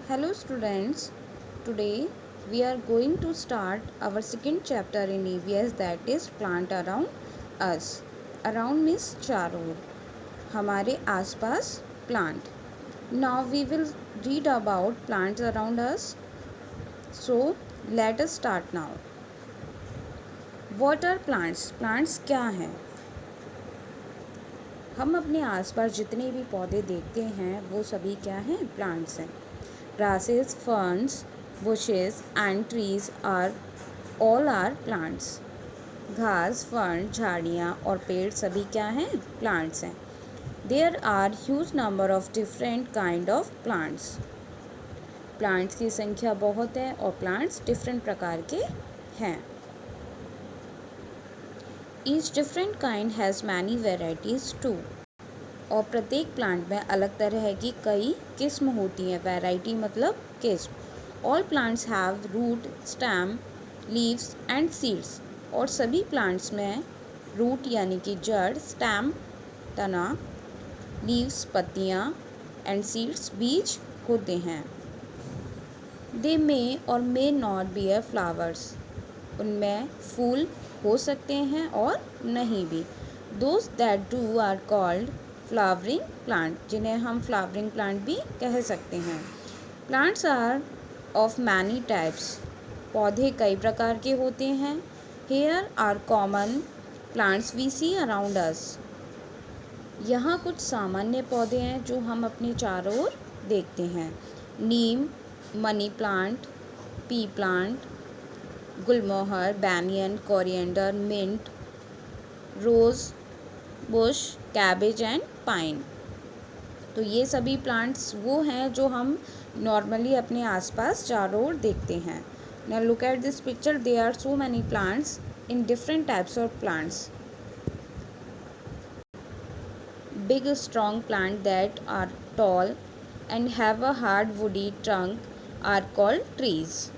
Hello students, today we are going to start our second chapter in EVS, that is plant around us. Around means चारों ओर, हमारे आसपास plant. Now we will read about plants around us. So let us start now. What are plants? Plants क्या हैं? हम अपने आसपास जितने भी पौधे देखते हैं वो सभी क्या हैं? प्लांट्स हैं. Grasses, ferns, bushes and trees are all are plants. घास, फर्न, झाड़ियाँ और पेड़ सभी क्या हैं? प्लांट्स हैं. There are huge number of different kind of plants. Plants की संख्या बहुत है और प्लांट्स डिफरेंट प्रकार के हैं. Each different kind has many varieties too. और प्रत्येक प्लांट में अलग तरह की कई किस्म होती हैं. वैरायटी मतलब किस्म. All plants have root, stem, leaves and seeds. और सभी प्लांट्स में रूट यानी कि जड़, स्टेम तना, लीव्स पत्तियाँ एंड सीड्स बीज होते हैं. दे मे और मे नॉट बियर फ्लावर्स. उनमें फूल हो सकते हैं और नहीं भी. Those that do are called flowering plant, जिन्हें हम फ्लावरिंग प्लांट भी कह सकते हैं. Plants are of many types. पौधे कई प्रकार के होते हैं. Here are common plants we see around us. यहाँ कुछ सामान्य पौधे हैं जो हम अपने चारों ओर देखते हैं. Neem, money plant, pea plant, gulmohar, banyan, coriander, mint, rose, bush, cabbage and pine. तो ये सभी प्लांट्स वो हैं जो हम नॉर्मली अपने आसपास चारों ओर देखते हैं. Now look at this picture. There are so many plants in different types of plants. Big strong plant that are tall and have a hard woody trunk are called trees.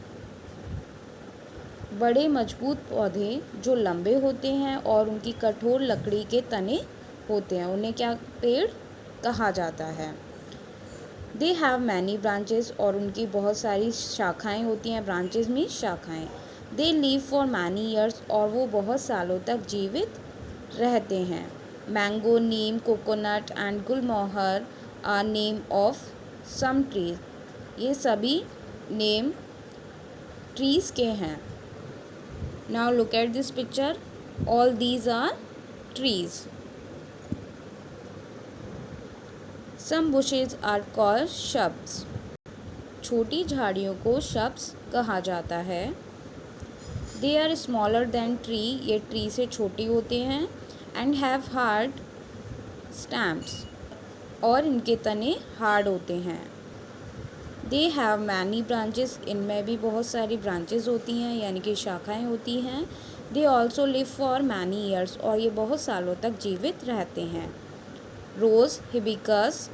बड़े मजबूत पौधे जो लंबे होते हैं और उनकी कठोर लकड़ी के तने होते हैं, उन्हें क्या पेड़ कहा जाता है. They have many branches. और उनकी बहुत सारी शाखाएं होती हैं. ब्रांचेस में शाखाएं. They live for many years. और वो बहुत सालों तक जीवित रहते हैं. Mango, neem, coconut and gulmohar are name of some trees. ये सभी नेम ट्रीज के हैं. Now look at this picture. All these are trees. Some bushes are called shrubs. छोटी झाड़ियों को shrubs कहा जाता है. They are smaller than tree. ये ट्री से छोटी होते हैं. And have hard stems. और इनके तने हार्ड होते हैं. They have many branches. इनमें भी बहुत सारी ब्रांचेस होती हैं यानी कि शाखाएं होती हैं. They also live for many years. और ये बहुत सालों तक जीवित रहते हैं. Rose, hibiscus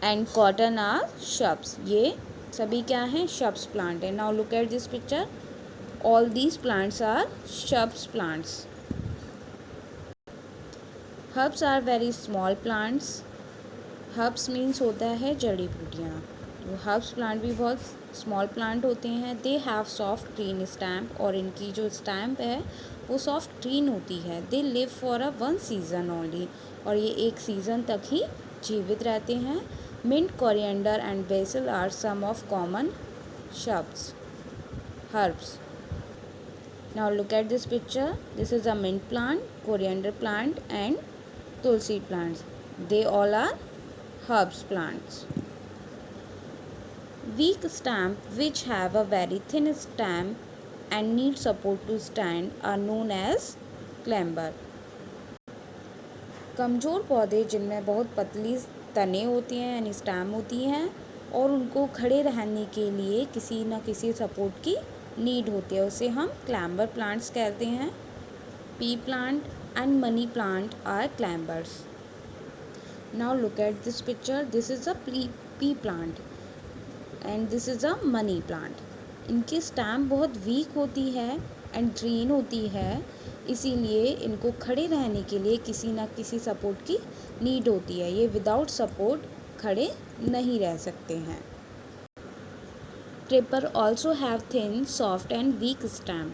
and cotton are shrubs. ये सभी क्या हैं? श्रब्स प्लांट है. Now look at this picture. All these plants are shrubs plants. Herbs are very small plants. Herbs means होता है जड़ी बूटियाँ. तो हर्ब्स प्लांट भी बहुत स्मॉल प्लांट होते हैं. They have soft green stamp. और इनकी जो स्टैम्प है वो सॉफ्ट ग्रीन होती है. They live for a one season only. और ये एक सीज़न तक ही जीवित रहते हैं. Mint, coriander and basil are some of common shrubs herbs. Now look at this picture. This is a mint plant, coriander plant and tulsi plants. They all are herbs plants. Weak stem which have a very thin stem and need support to stand are known as climber. कमज़ोर पौधे जिनमें बहुत पतली तने होती हैं यानी stem होती हैं और उनको खड़े रहने के लिए किसी न किसी सपोर्ट की नीड होती है, उसे हम क्लैम्बर प्लांट्स कहते हैं. Pea plant and money plant are climbers. Now look at this picture. This is a pea plant and this is a money plant. इनकी स्टैम बहुत वीक होती है एंड ग्रीन होती है. इसीलिए इनको खड़े रहने के लिए किसी ना किसी सपोर्ट की नीड होती है. ये विदाउट सपोर्ट खड़े नहीं रह सकते हैं। Creeper also have thin, soft and week stem.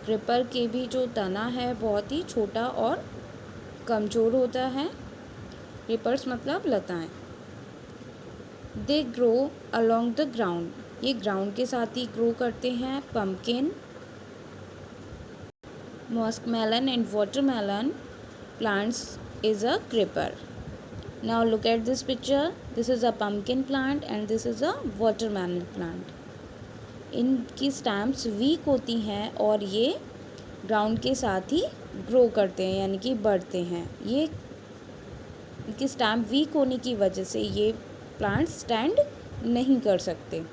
Creeper के भी जो तना है बहुत ही छोटा और कमज़ोर होता है। क्रीपर्स मतलब लताएं। They grow along the ground, ये ग्राउंड के साथ ही ग्रो करते हैं। Pumpkin, muskmelon and watermelon plants is a creeper. Now look at this picture. This is a pumpkin plant and this is a watermelon plant. इनकी stamps week होती हैं और ये ग्राउंड के साथ ही ग्रो करते हैं यानी कि बढ़ते हैं। ये इनकी स्टैम्प वीक होने की वजह से ये प्लांट स्टैंड नहीं कर सकते।